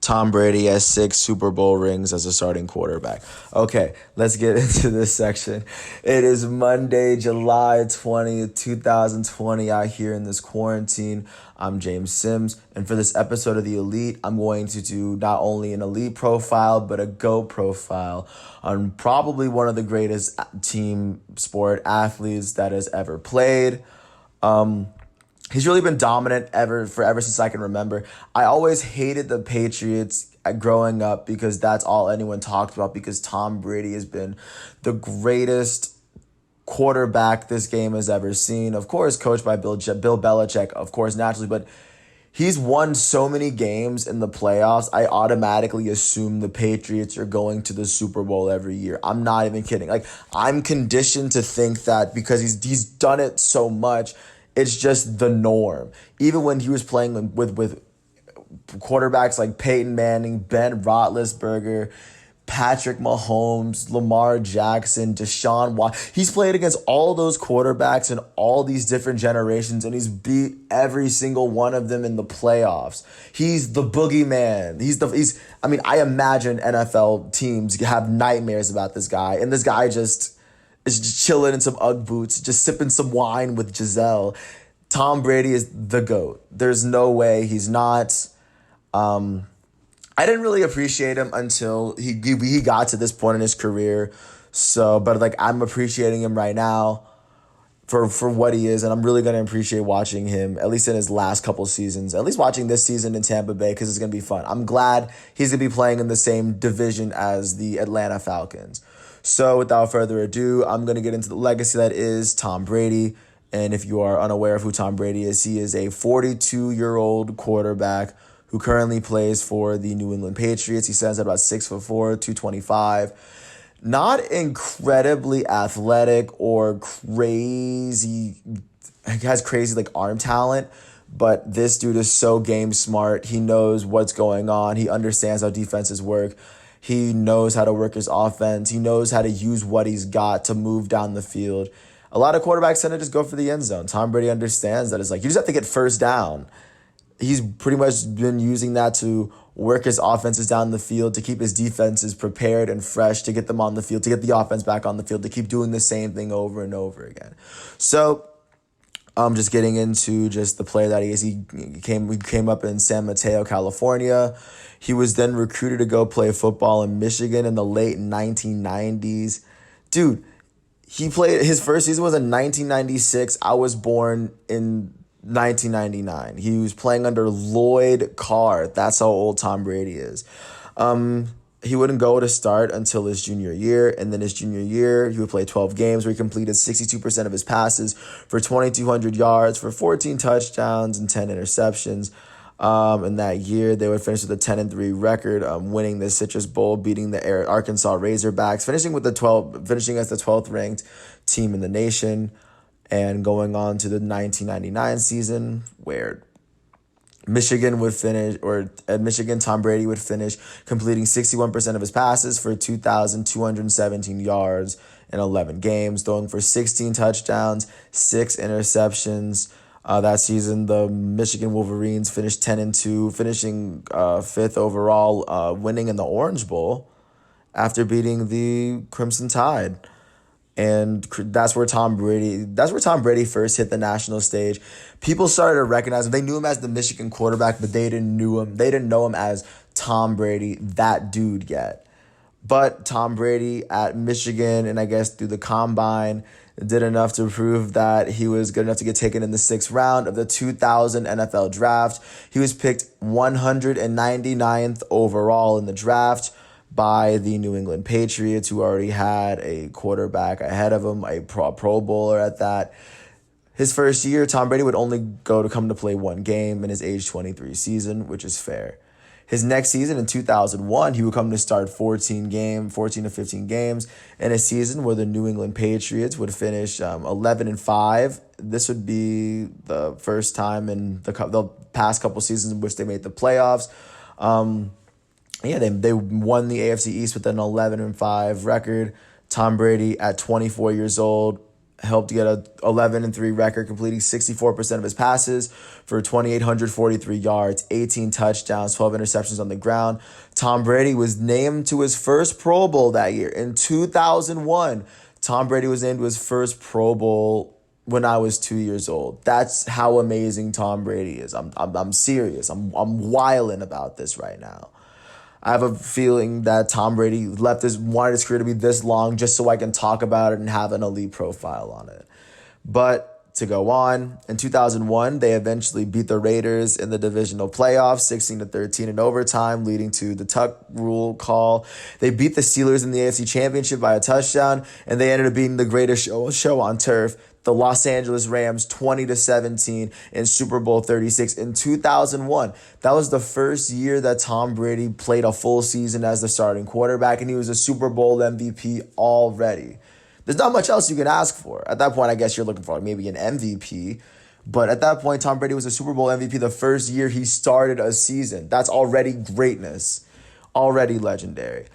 Tom Brady has 6 Super Bowl rings as a starting quarterback. Okay, let's get into this section. It is Monday, July 20th, 2020, out here in this quarantine. I'm James Sims, and for this episode of The Elite, I'm going to do not only an elite profile, but a GO.A.T profile on probably one of the greatest team sport athletes that has ever played. He's really been dominant ever since I can remember. I always hated the Patriots growing up because that's all anyone talked about, because Tom Brady has been the greatest quarterback this game has ever seen. Of course, coached by Bill Belichick, of course, naturally, but he's won so many games in the playoffs. I automatically assume the Patriots are going to the Super Bowl every year. I'm not even kidding. Like, I'm conditioned to think that because he's done it so much. It's just the norm. Even when he was playing with quarterbacks like Peyton Manning, Ben Roethlisberger, Patrick Mahomes, Lamar Jackson, Deshaun Watson. He's played against all those quarterbacks in all these different generations, and he's beat every single one of them in the playoffs. He's the boogeyman. I imagine NFL teams have nightmares about this guy, and this guy is just chilling in some Ugg boots, just sipping some wine with Giselle. Tom Brady is the GOAT. There's no way he's not. I didn't really appreciate him until he got to this point in his career. But I'm appreciating him right now for what he is, and I'm really gonna appreciate watching him, at least in his last couple seasons. At least watching this season in Tampa Bay, because it's gonna be fun. I'm glad he's gonna be playing in the same division as the Atlanta Falcons. So without further ado, I'm going to get into the legacy that is Tom Brady. And if you are unaware of who Tom Brady is, he is a 42-year-old quarterback who currently plays for the New England Patriots. He stands at about 6'4", 225. Not incredibly athletic or crazy. He has crazy arm talent, but this dude is so game smart. He knows what's going on. He understands how defenses work. He knows how to work his offense. He knows how to use what he's got to move down the field. A lot of quarterbacks tend to just go for the end zone. Tom Brady understands that. It's like, you just have to get first down. He's pretty much been using that to work his offenses down the field, to keep his defenses prepared and fresh, to get them on the field, to get the offense back on the field, to keep doing the same thing over and over again. So just getting into just the player that he is. He came up in San Mateo, California. He was then recruited to go play football in Michigan in the late 1990s. Dude, his first season was in 1996. I was born in 1999. He was playing under Lloyd Carr. That's how old Tom Brady is. He wouldn't go to start until his junior year, and then his junior year, he would play 12 games where he completed 62% of his passes for 2,200 yards, for 14 touchdowns and 10 interceptions. In that year, they would finish with a 10-3 record, winning the Citrus Bowl, beating the Arkansas Razorbacks, finishing as the 12th ranked team in the nation, and going on to the 1999 season where Tom Brady would finish completing 61% of his passes for 2,217 yards in 11 games, throwing for 16 touchdowns, 6 interceptions. That season, the Michigan Wolverines finished 10-2, finishing 5th overall, winning in the Orange Bowl after beating the Crimson Tide. And that's where Tom Brady first hit the national stage. People started to recognize him. They knew him as the Michigan quarterback, but they didn't know him as Tom Brady, that dude, yet. But Tom Brady at Michigan, and I guess through the combine, did enough to prove that he was good enough to get taken in the 6th round of the 2000 NFL draft. He was picked 199th overall in the draft by the New England Patriots, who already had a quarterback ahead of him, a Pro Bowler at that. His first year, Tom Brady would only come to play one game in his age 23 season, which is fair. His next season in 2001, he would come to start 14 to 15 games in a season where the New England Patriots would finish 11-5. This would be the first time in the past couple seasons in which they made the playoffs. They won the AFC East with an 11-5 record. Tom Brady, at 24 years old, helped get a 11-3 record, completing 64% of his passes for 2,843 yards, 18 touchdowns, 12 interceptions on the ground. Tom Brady was named to his first Pro Bowl that year in 2001. Tom Brady was named to his first Pro Bowl when I was 2 years old. That's how amazing Tom Brady is. I'm serious. I'm wilding about this right now. I have a feeling that Tom Brady wanted his career to be this long just so I can talk about it and have an elite profile on it. But to go on, in 2001, they eventually beat the Raiders in the divisional playoffs, 16-13 in overtime, leading to the Tuck rule call. They beat the Steelers in the AFC Championship by a touchdown, and they ended up being the greatest show on turf, the Los Angeles Rams 20-17 in Super Bowl 36 in 2001. That was the first year that Tom Brady played a full season as the starting quarterback, and he was a Super Bowl MVP already. There's not much else you can ask for. At that point, I guess you're looking for maybe an MVP. But at that point, Tom Brady was a Super Bowl MVP the first year he started a season. That's already greatness, already legendary.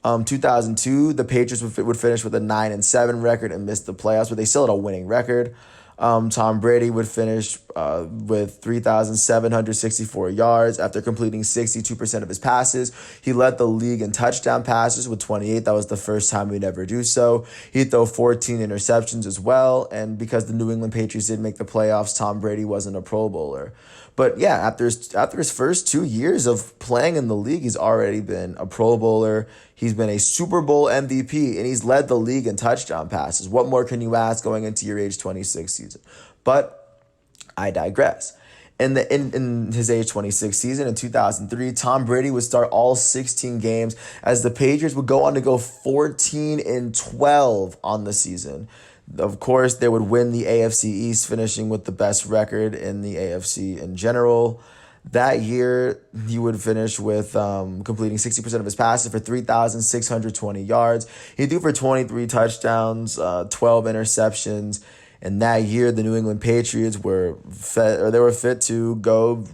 2002, the Patriots would finish with a 9-7 record and miss the playoffs, but they still had a winning record. Tom Brady would finish with 3,764 yards after completing 62% of his passes. He led the league in touchdown passes with 28. That was the first time he'd ever do so. He'd throw 14 interceptions as well. And because the New England Patriots did make the playoffs, Tom Brady wasn't a Pro Bowler. But yeah, after his first 2 years of playing in the league, he's already been a Pro Bowler. He's been a Super Bowl MVP, and he's led the league in touchdown passes. What more can you ask going into your age 26 season? But I digress. In his age 26 season in 2003, Tom Brady would start all 16 games as the Patriots would go on to go 14-12 on the season. Of course, they would win the AFC East, finishing with the best record in the AFC in general. That year, he would finish with completing 60% of his passes for 3,620 yards. He threw for 23 touchdowns, 12 interceptions. And that year, the New England Patriots were fit to go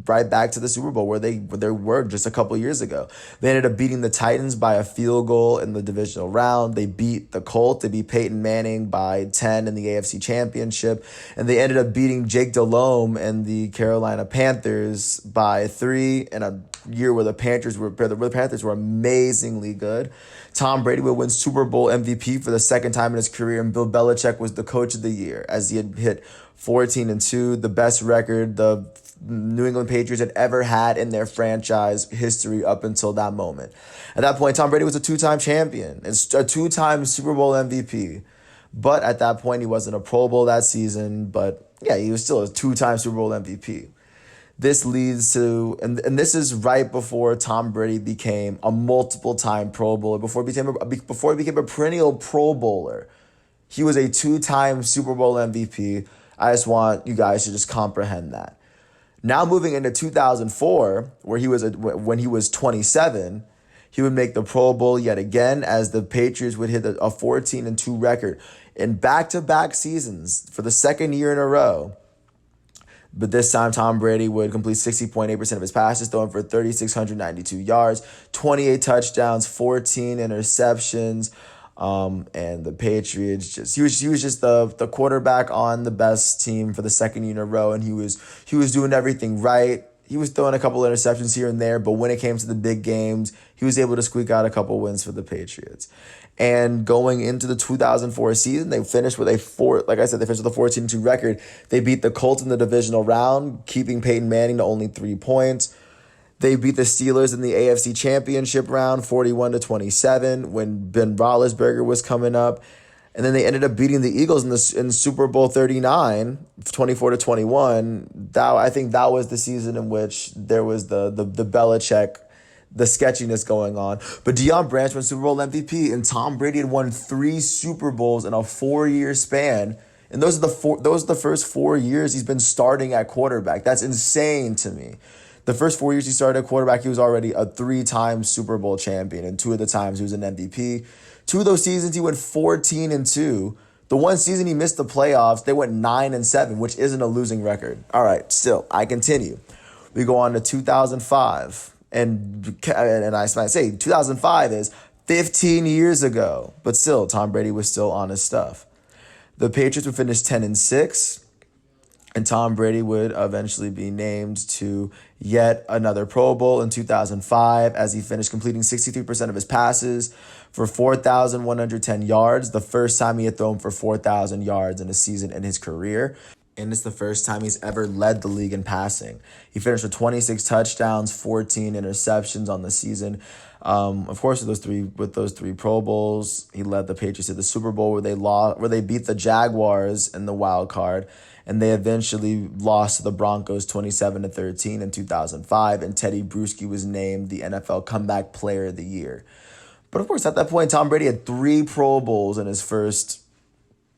right back to the Super Bowl where they were just a couple years ago. They ended up beating the Titans by a field goal in the divisional round. They beat the Colts. They beat Peyton Manning by 10 in the AFC Championship. And they ended up beating Jake Delhomme and the Carolina Panthers by 3 in a year where the Panthers were amazingly good. Tom Brady would win Super Bowl MVP for the second time in his career, and Bill Belichick was the coach of the year as he had hit 14-2, the best record the New England Patriots had ever had in their franchise history up until that moment. At that point, Tom Brady was a two-time champion and a two-time Super Bowl MVP. But at that point, he wasn't a Pro Bowl that season. But yeah, he was still a two-time Super Bowl MVP. This leads to, and this is right before Tom Brady became a multiple-time Pro Bowler, before he became a perennial Pro Bowler. He was a two-time Super Bowl MVP. I just want you guys to just comprehend that. Now moving into 2004, when he was 27, he would make the Pro Bowl yet again as the Patriots would hit a 14-2 record in back-to-back seasons for the second year in a row. But this time, Tom Brady would complete 60.8% of his passes, throwing for 3,692 yards, 28 touchdowns, 14 interceptions. And the Patriots he was just the quarterback on the best team for the second year in a row, and he was doing everything right. He was throwing a couple of interceptions here and there, but when it came to the big games, he was able to squeak out a couple wins for the Patriots. And going into the 2004 season, they finished with a 14-2 record. They beat the Colts in the divisional round, keeping Peyton Manning to only 3 points. They beat the Steelers in the AFC Championship round, 41-27, when Ben Roethlisberger was coming up. And then they ended up beating the Eagles in Super Bowl 39, 24-21. I think that was the season in which there was the Belichick, the sketchiness going on. But Deion Branch won Super Bowl MVP, and Tom Brady had won 3 Super Bowls in a 4-year span. And those are the first 4 years he's been starting at quarterback. That's insane to me. The first 4 years he started at quarterback, he was already a 3-time Super Bowl champion, and 2 of the times he was an MVP. 2 of those seasons he went 14-2. The one season he missed the playoffs, they went 9-7, which isn't a losing record. All right, still, I continue. We go on to 2005. And I might say 2005 is 15 years ago. But still, Tom Brady was still on his stuff. The Patriots would finish 10-6. And Tom Brady would eventually be named to yet another Pro Bowl in 2005 as he finished completing 63% of his passes for 4,110 yards, the first time he had thrown for 4,000 yards in a season in his career. And it's the first time he's ever led the league in passing. He finished with 26 touchdowns, 14 interceptions on the season. Of course, with those three Pro Bowls, he led the Patriots to the Super Bowl where they beat the Jaguars in the wild card, and they eventually lost to the Broncos 27-13 in 2005. And Teddy Bruschi was named the NFL Comeback Player of the Year. But of course, at that point, Tom Brady had 3 Pro Bowls in his first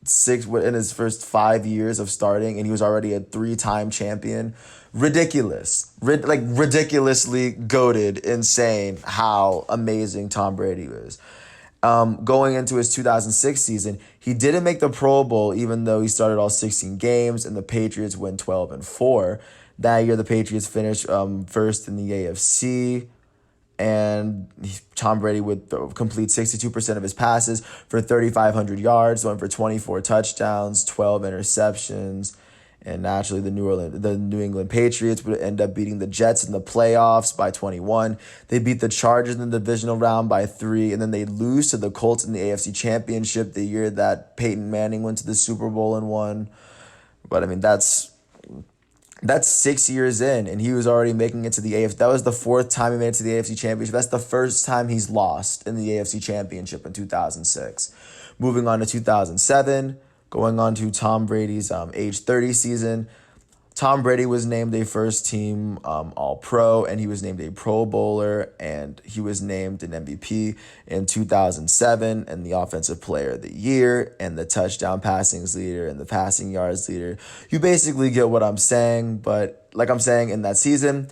5 years of starting, and he was already a 3-time champion. Ridiculously goated, insane how amazing Tom Brady was. Going into his 2006 season, he didn't make the Pro Bowl, even though he started all 16 games, and the Patriots went 12-4. That year, the Patriots finished first in the AFC. And Tom Brady would complete 62% of his passes for 3,500 yards, going for 24 touchdowns, 12 interceptions. And naturally, the New England Patriots would end up beating the Jets in the playoffs by 21. They beat the Chargers in the divisional round by 3, and then they lose to the Colts in the AFC Championship the year that Peyton Manning went to the Super Bowl and won. But I mean, that's 6 years in, and he was already making it to the AFC. That was the 4th time he made it to the AFC Championship. That's the first time he's lost in the AFC Championship in 2006. Moving on to 2007, going on to Tom Brady's age 30 season. Tom Brady was named a first-team All-Pro, and he was named a Pro Bowler, and he was named an MVP in 2007, and the Offensive Player of the Year, and the touchdown passings leader, and the passing yards leader. You basically get what I'm saying, but like I'm saying, in that season,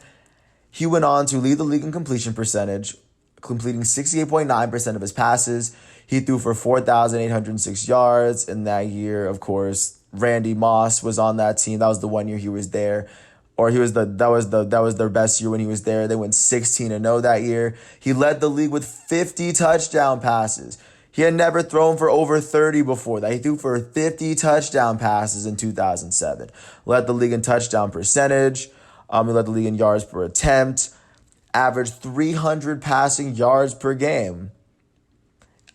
he went on to lead the league in completion percentage, completing 68.9% of his passes. He threw for 4,806 yards in that year. Of course, Randy Moss was on that team. That was the one year he was there. Or that was their best year when he was there. They went 16-0 that year. He led the league with 50 touchdown passes. He had never thrown for over 30 before that. He threw for 50 touchdown passes in 2007. Led the league in touchdown percentage. He led the league in yards per attempt. Averaged 300 passing yards per game.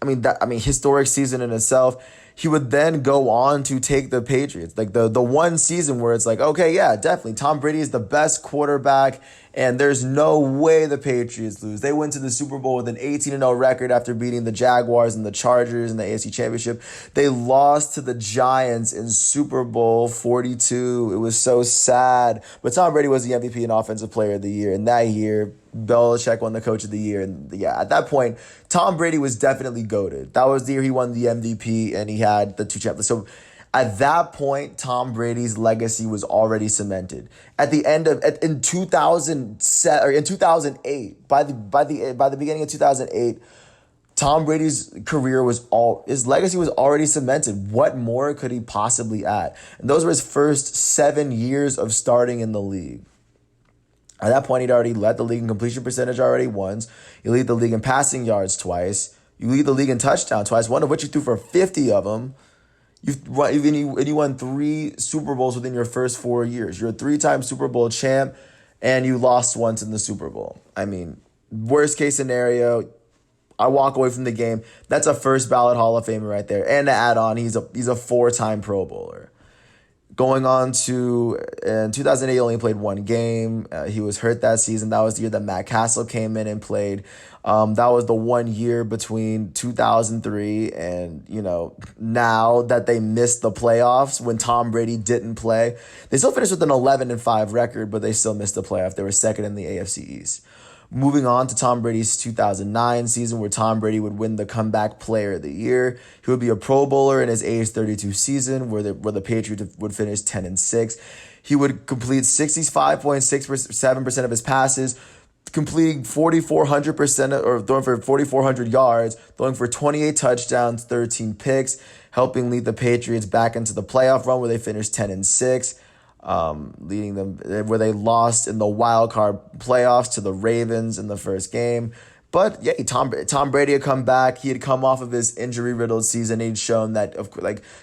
Historic season in itself. He would then go on to take the Patriots. Like the one season where it's like, okay, yeah, definitely. Tom Brady is the best quarterback, and there's no way the Patriots lose. They went to the Super Bowl with an 18-0 record after beating the Jaguars and the Chargers in the AFC Championship. They lost to the Giants in Super Bowl 42. It was so sad. But Tom Brady was the MVP and Offensive Player of the Year. And that year, Belichick won the Coach of the Year. And yeah, at that point, Tom Brady was definitely goated. That was the year he won the MVP and he had the 2 champions. So at that point, Tom Brady's legacy was already cemented. At the end of in 2007 or in 2008, by the beginning of 2008, Tom Brady's his legacy was already cemented. What more could he possibly add? And those were his first 7 years of starting in the league. At that point, he'd already led the league in completion percentage already once. You lead the league in passing yards twice. You lead the league in touchdown twice, one of which you threw for 50 of them. You won 3 Super Bowls within your first 4 years. You're a 3-time Super Bowl champ, and you lost once in the Super Bowl. I mean, worst case scenario, I walk away from the game. That's a first ballot Hall of Famer right there. And to add on, he's a 4-time Pro Bowler. Going on to, in 2008, he only played 1 game. He was hurt that season. That was the year that Matt Castle came in and played. That was the 1 year between 2003 and, now that they missed the playoffs when Tom Brady didn't play. They still finished with an 11-5 record, but they still missed the playoff. They were second in the AFC East. Moving on to Tom Brady's 2009 season, where Tom Brady would win the Comeback Player of the Year. He would be a Pro Bowler in his age 32 season, where the Patriots would finish 10-6. He would complete 65.67% of his passes, completing 4,400% or throwing for 4,400 yards, throwing for 28 touchdowns, 13 picks, helping lead the Patriots back into the playoff run where they finished 10-6. Leading them where they lost in the wild card playoffs to the Ravens in the first game. But yeah, Tom Brady had come back. He had come off of his injury-riddled season. He'd shown that,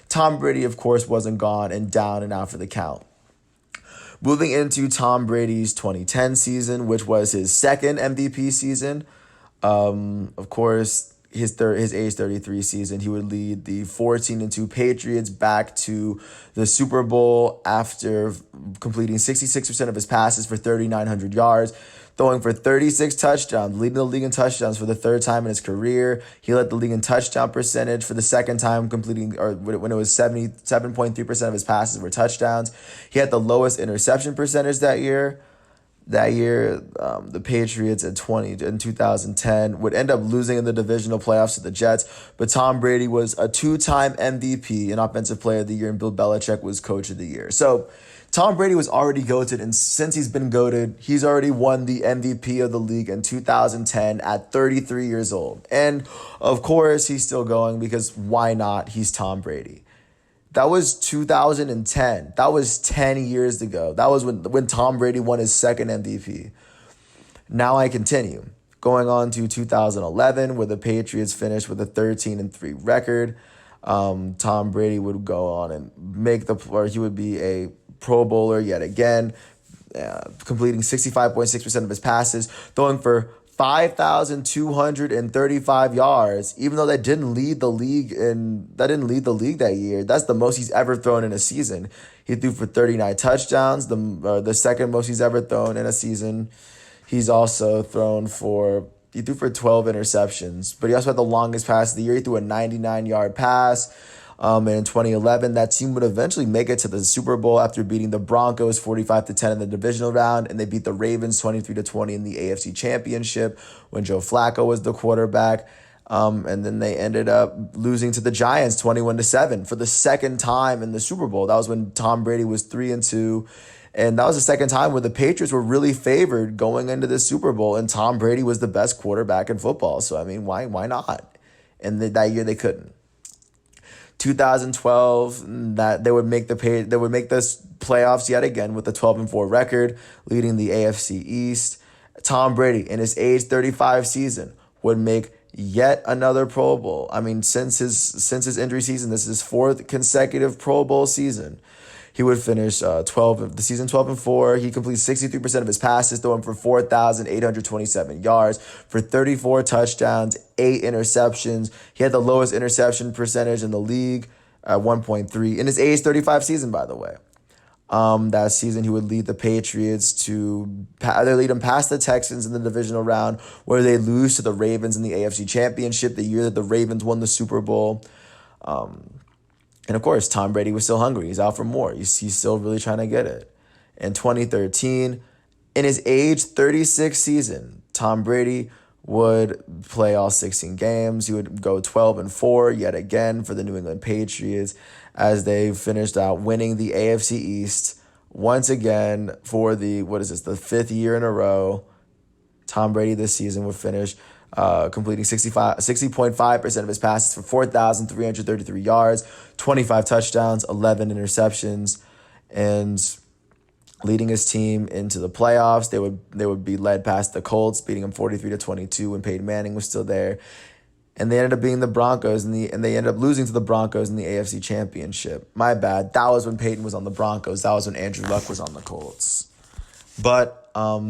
Tom Brady, of course, wasn't gone and down and out for the count. Moving into Tom Brady's 2010 season, which was his second MVP season. Of course, his age 33 season, he would lead the 14-2 Patriots back to the Super Bowl after completing 66% of his passes for 3,900 yards, throwing for 36 touchdowns, leading the league in touchdowns for the third time in his career. He led the league in touchdown percentage for the second time, completing, or when it was 77.3% of his passes were touchdowns. He had the lowest interception percentage that year. The Patriots in 2010 would end up losing in the divisional playoffs to the Jets, but Tom Brady was a two-time MVP and Offensive Player of the Year, and Bill Belichick was Coach of the Year. So Tom Brady was already GOATed, and since he's been GOATed, he's already won the MVP of the league in 2010 at 33 years old. And of course, he's still going because why not? He's Tom Brady. That was 2010. That was 10 years ago. That was when Tom Brady won his second MVP. Now I continue. Going on to 2011, where the Patriots finished with a 13-3 record. Tom Brady would go on and he would be a Pro Bowler yet again, completing 65.6% of his passes, throwing for 5,235 yards, even though that didn't lead the league that year. That's the most he's ever thrown in a season. He threw for 39 touchdowns, the second most he's ever thrown in a season. He's also he threw for 12 interceptions, but he also had the longest pass of the year. He threw a 99-yard pass. And in 2011, that team would eventually make it to the Super Bowl after beating the Broncos 45-10 in the divisional round, and they beat the Ravens 23-20 in the AFC Championship when Joe Flacco was the quarterback. And then they ended up losing to the Giants 21-7 for the second time in the Super Bowl. That was when Tom Brady was 3-2. And that was the second time where the Patriots were really favored going into the Super Bowl, and Tom Brady was the best quarterback in football. So, I mean, why not? And that year they couldn't. 2012, that they would make the playoffs yet again with a 12-4 record, leading the AFC East. Tom Brady, in his age 35 season, would make yet another Pro Bowl. I mean, since his injury season, this is his fourth consecutive Pro Bowl season. He would finish 12-4. He completes 63% of his passes, throwing for 4,827 yards for 34 touchdowns, 8 interceptions. He had the lowest interception percentage in the league at 1.3 in his age 35 season, by the way. That season, he would lead the Patriots to lead them past the Texans in the divisional round, where they lose to the Ravens in the AFC Championship the year that the Ravens won the Super Bowl. And of course, Tom Brady was still hungry. He's out for more. He's still really trying to get it. In 2013, in his age 36 season, Tom Brady would play all 16 games. He would go 12-4 yet again for the New England Patriots as they finished out winning the AFC East once again for the fifth year in a row. Tom Brady this season would finish completing 60.5% of his passes for 4,333 yards, 25 touchdowns, 11 interceptions, and leading his team into the playoffs. They would be led past the Colts, beating them 43-22 when Peyton Manning was still there. And they ended up beating the Broncos, and they ended up losing to the Broncos in the AFC Championship. My bad. That was when Peyton was on the Broncos. That was when Andrew Luck was on the Colts. But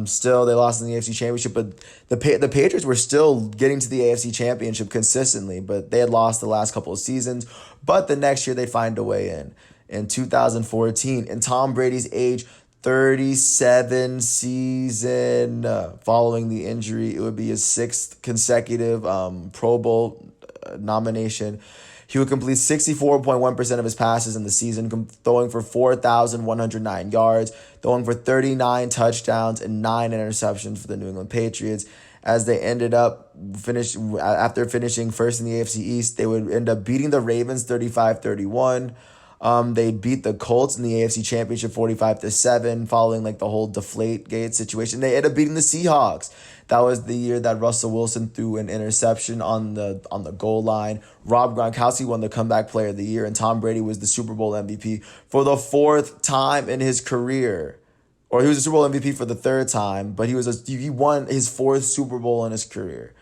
still, they lost in the AFC Championship. But the Patriots were still getting to the AFC Championship consistently, but they had lost the last couple of seasons. But the next year, they'd find a way in. In 2014, in Tom Brady's age 37 season, following the injury, it would be his sixth consecutive Pro Bowl nomination. He would complete 64.1% of his passes in the season, throwing for 4,109 yards, throwing for 39 touchdowns and 9 interceptions for the New England Patriots. As they ended up after finishing first in the AFC East, they would end up beating the Ravens 35-31. They beat the Colts in the AFC Championship 45-7, following the whole Deflategate situation. They ended up beating the Seahawks. That was the year that Russell Wilson threw an interception on the goal line. Rob Gronkowski won the Comeback Player of the Year, and Tom Brady was the Super Bowl MVP for the fourth time in his career. Or he was the Super Bowl MVP for the third time, but he won his fourth Super Bowl in his career.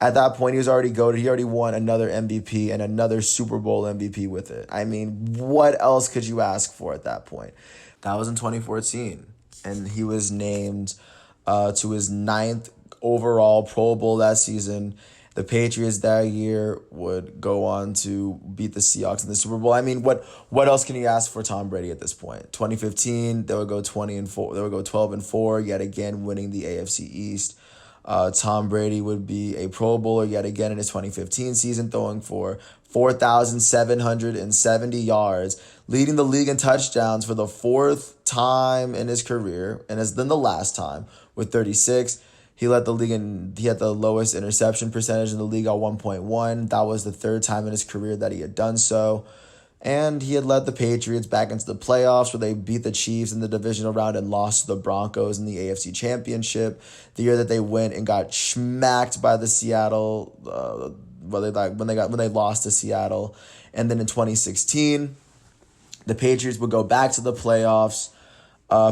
At that point, he was already GOATed. He already won another MVP and another Super Bowl MVP with it. I mean, what else could you ask for at that point? That was in 2014. And he was named to his ninth overall Pro Bowl that season. The Patriots that year would go on to beat the Seahawks in the Super Bowl. I mean, what else can you ask for Tom Brady at this point? 2015, they would go 20-4. They would go 12-4, yet again winning the AFC East. Tom Brady would be a Pro Bowler yet again in his 2015 season, throwing for 4,770 yards, leading the league in touchdowns for the fourth time in his career, and as then the last time with 36. He led the league and he had the lowest interception percentage in the league at 1.1. That was the third time in his career that he had done so. And he had led the Patriots back into the playoffs where they beat the Chiefs in the divisional round and lost to the Broncos in the AFC Championship. The year that they went and got smacked by the Seattle, when they lost to Seattle. And then in 2016, the Patriots would go back to the playoffs,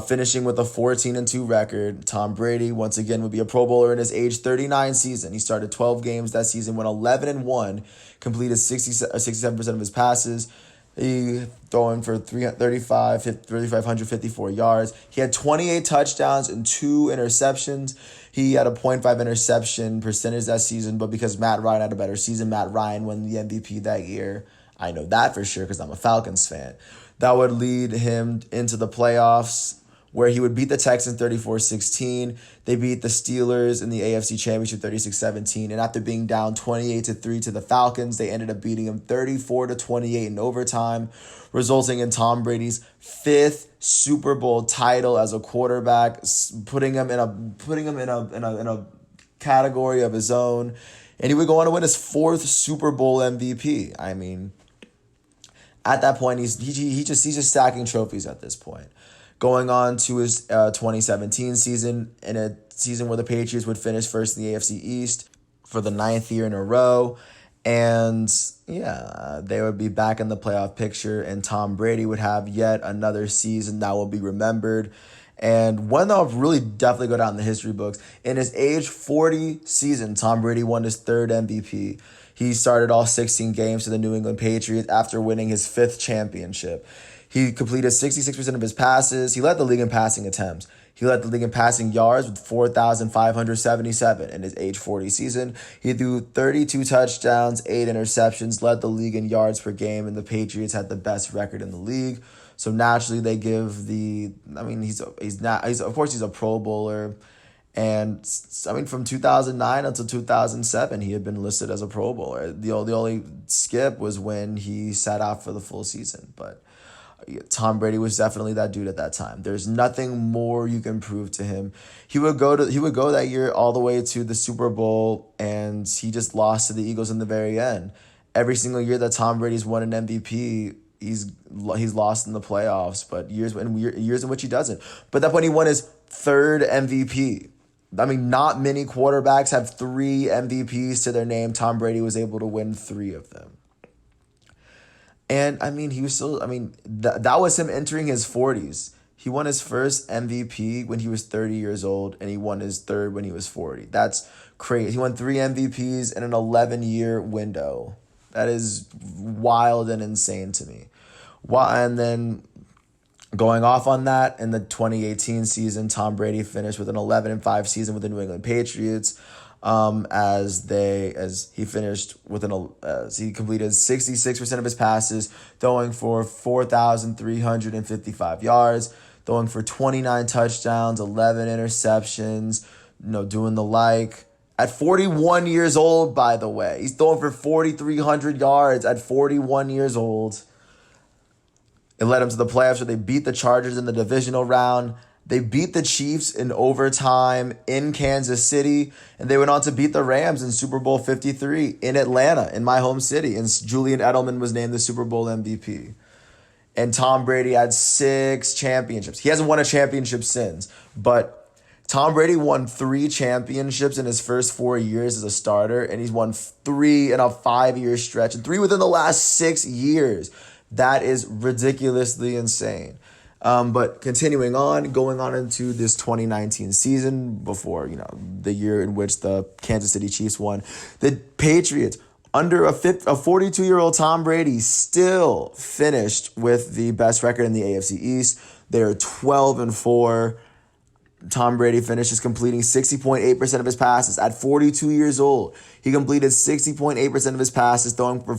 finishing with a 14-2 record. Tom Brady, once again, would be a Pro Bowler in his age 39 season. He started 12 games that season, went 11-1, completed 67% of his passes. He throwing for 3,554 yards. He had 28 touchdowns and 2 interceptions. He had a .5 interception percentage that season, but because Matt Ryan had a better season, Matt Ryan won the MVP that year. I know that for sure because I'm a Falcons fan. That would lead him into the playoffs where he would beat the Texans 34-16. They beat the Steelers in the AFC Championship 36-17. And after being down 28-3 to the Falcons, they ended up beating him 34-28 in overtime, resulting in Tom Brady's 5th Super Bowl title as a quarterback, putting him in a category of his own. And he would go on to win his 4th Super Bowl MVP. I mean, at that point, he's just stacking trophies at this point. Going on to his 2017 season, in a season where the Patriots would finish first in the AFC East for the 9th year in a row. And yeah, they would be back in the playoff picture, and Tom Brady would have yet another season that will be remembered. And one that will really definitely go down in the history books. In his age 40 season, Tom Brady won his 3rd MVP. He started all 16 games for the New England Patriots after winning his 5th championship. He completed 66% of his passes. He led the league in passing attempts. He led the league in passing yards with 4,577 in his age 40 season. He threw 32 touchdowns, 8 interceptions, led the league in yards per game, and the Patriots had the best record in the league. So naturally, they give he's of course he's a Pro Bowler. And I mean, from 2009 until 2007, he had been listed as a Pro Bowler. The only skip was when he sat out for the full season. But Tom Brady was definitely that dude at that time. There's nothing more you can prove to him. He would go that year all the way to the Super Bowl, and he just lost to the Eagles in the very end. Every single year that Tom Brady's won an MVP, he's lost in the playoffs. But years in which he doesn't. But at that point, he won his 3rd MVP. I mean, not many quarterbacks have 3 MVPs to their name. Tom Brady was able to win 3 of them. And, I mean, he was still, that was him entering his 40s. He won his first MVP when he was 30 years old, and he won his 3rd when he was 40. That's crazy. He won 3 MVPs in an 11-year window. That is wild and insane to me. And then going off on that, in the 2018 season, Tom Brady finished with an 11-5 season with the New England Patriots. As he completed 66% of his passes, throwing for 4,355 yards, throwing for 29 touchdowns, 11 interceptions, doing the like. At 41 years old, by the way, he's throwing for 4,300 yards at 41 years old. It led him to the playoffs where they beat the Chargers in the divisional round. They beat the Chiefs in overtime in Kansas City, and they went on to beat the Rams in Super Bowl 53 in Atlanta, in my home city, and Julian Edelman was named the Super Bowl MVP. And Tom Brady had 6 championships. He hasn't won a championship since, but Tom Brady won 3 championships in his first 4 years as a starter, and he's won 3 in a 5-year stretch, and 3 within the last 6 years. That is ridiculously insane. But continuing on, going on into this 2019 season, before, the year in which the Kansas City Chiefs won, the Patriots, under a 42-year-old Tom Brady, still finished with the best record in the AFC East. They're 12-4. Tom Brady finishes completing 60.8% of his passes at 42 years old. He completed 60.8% of his passes, throwing for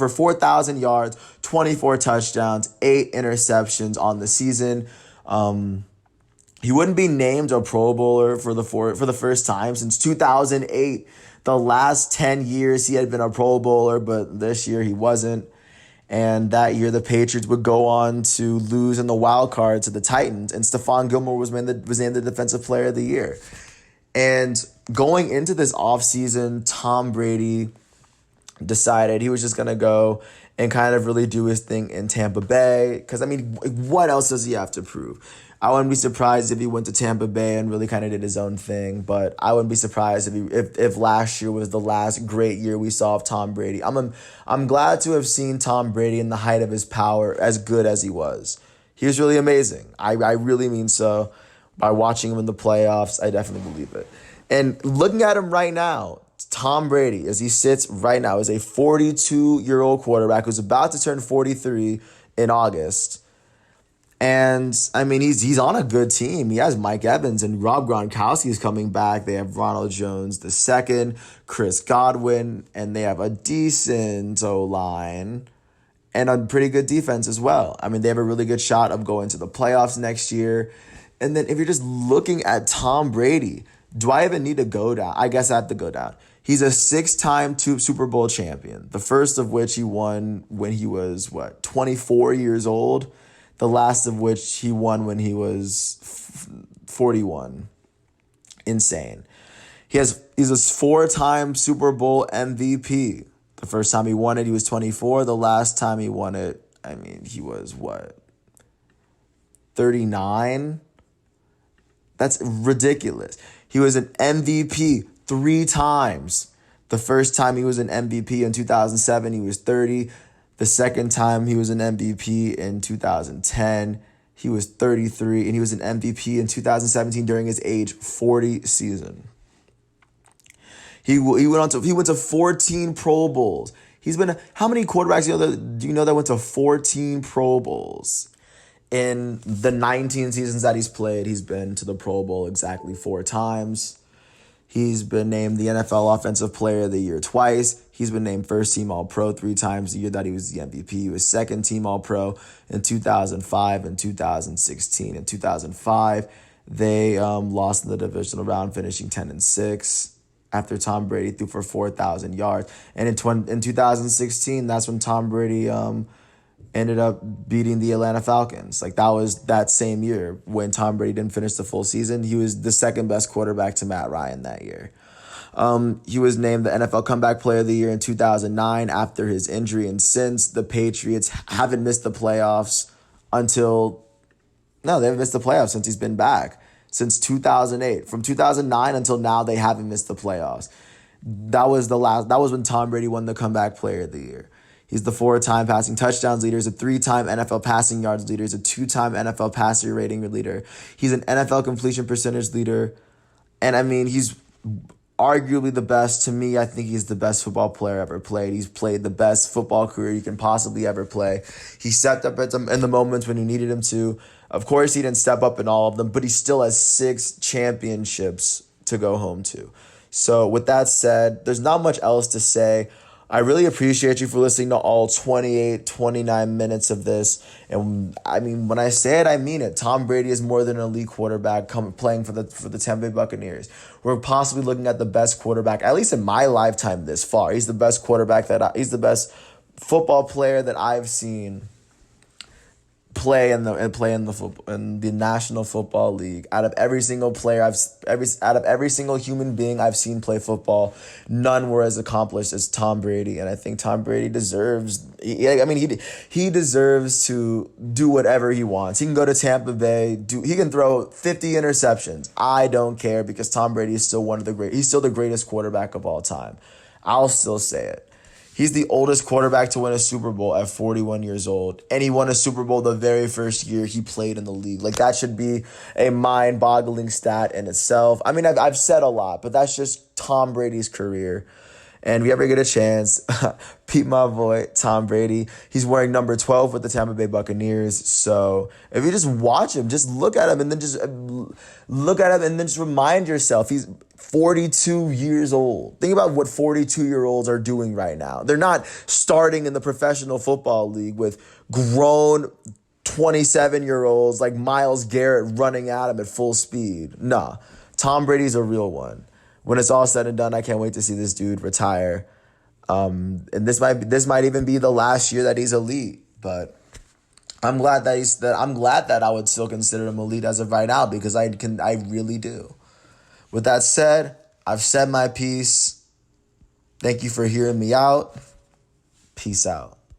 4,000 yards, 24 touchdowns, 8 interceptions on the season. He wouldn't be named a Pro Bowler for the first time since 2008. The last 10 years he had been a Pro Bowler, but this year he wasn't. And that year, the Patriots would go on to lose in the wild card to the Titans, and Stephon Gilmore was named the Defensive Player of the Year. And going into this offseason, Tom Brady decided he was just going to go and kind of really do his thing in Tampa Bay. Because, what else does he have to prove? I wouldn't be surprised if he went to Tampa Bay and really kind of did his own thing, but I wouldn't be surprised if last year was the last great year we saw of Tom Brady. I'm glad to have seen Tom Brady in the height of his power, as good as he was. He was really amazing. I really mean so. By watching him in the playoffs, I definitely believe it. And looking at him right now, Tom Brady, as he sits right now, is a 42-year-old quarterback who's about to turn 43 in August. And, he's on a good team. He has Mike Evans and Rob Gronkowski is coming back. They have Ronald Jones II, Chris Godwin, and they have a decent O-line and a pretty good defense as well. They have a really good shot of going to the playoffs next year. And then if you're just looking at Tom Brady, do I even need to go down? I guess I have to go down. He's a 6-time Super Bowl champion, the first of which he won when he was, 24 years old? The last of which he won when he was 41. Insane. He's a 4-time Super Bowl MVP. The first time he won it, he was 24. The last time he won it, he was 39? That's ridiculous. He was an MVP 3 times. The first time he was an MVP in 2007, he was 30. The second time he was an MVP in 2010, he was 33, and he was an MVP in 2017 during his age 40 season. He went to 14 Pro Bowls. How many quarterbacks do you know that went to 14 Pro Bowls? In the 19 seasons that he's played, he's been to the Pro Bowl exactly 4 times. He's been named the NFL Offensive Player of the Year twice. He's been named First Team All-Pro 3 times. The year that he was the MVP, he was Second Team All-Pro in 2005 and 2016. In 2005, they lost in the divisional round, finishing 10-6 after Tom Brady threw for 4,000 yards. And in 2016, that's when Tom Brady ended up beating the Atlanta Falcons. That was that same year when Tom Brady didn't finish the full season. He was the second best quarterback to Matt Ryan that year. He was named the NFL Comeback Player of the Year in 2009 after his injury, and since the Patriots haven't missed the playoffs they haven't missed the playoffs since he's been back. Since 2008. From 2009 until now, they haven't missed the playoffs. That was when Tom Brady won the Comeback Player of the Year. He's the 4-time passing touchdowns leader. He's a 3-time NFL passing yards leader. He's a 2-time NFL passer rating leader. He's an NFL completion percentage leader. And he's arguably the best. To me, I think he's the best football player ever played. He's played the best football career you can possibly ever play. He stepped up in the moments when you needed him to. Of course, he didn't step up in all of them, but he still has 6 championships to go home to. So with that said, there's not much else to say. I really appreciate you for listening to all 28, 29 minutes of this. And when I say it, I mean it. Tom Brady is more than an elite quarterback playing for the Tampa Bay Buccaneers. We're possibly looking at the best quarterback, at least in my lifetime this far. He's the best quarterback he's the best football player that I've seen play in the National Football League. Out of every single player out of every single human being I've seen play football, none were as accomplished as Tom Brady. And I think Tom Brady deserves. He deserves to do whatever he wants. He can go to Tampa Bay. He can throw 50 interceptions. I don't care, because Tom Brady is still He's still the greatest quarterback of all time. I'll still say it. He's the oldest quarterback to win a Super Bowl at 41 years old. And he won a Super Bowl the very first year he played in the league. Like, that should be a mind-boggling stat in itself. I mean, I've said a lot, but that's just Tom Brady's career. And if you ever get a chance, peep my boy, Tom Brady. He's wearing number 12 with the Tampa Bay Buccaneers. So if you just watch him, just look at him and then just remind yourself he's 42 years old. Think about what 42-year-olds are doing right now. They're not starting in the professional football league with grown 27-year-olds like Myles Garrett running at him at full speed. Nah, Tom Brady's a real one. When it's all said and done, I can't wait to see this dude retire. And this might even be the last year that he's elite. But I'm glad that I would still consider him elite as of right now, because I really do. With that said, I've said my piece. Thank you for hearing me out. Peace out.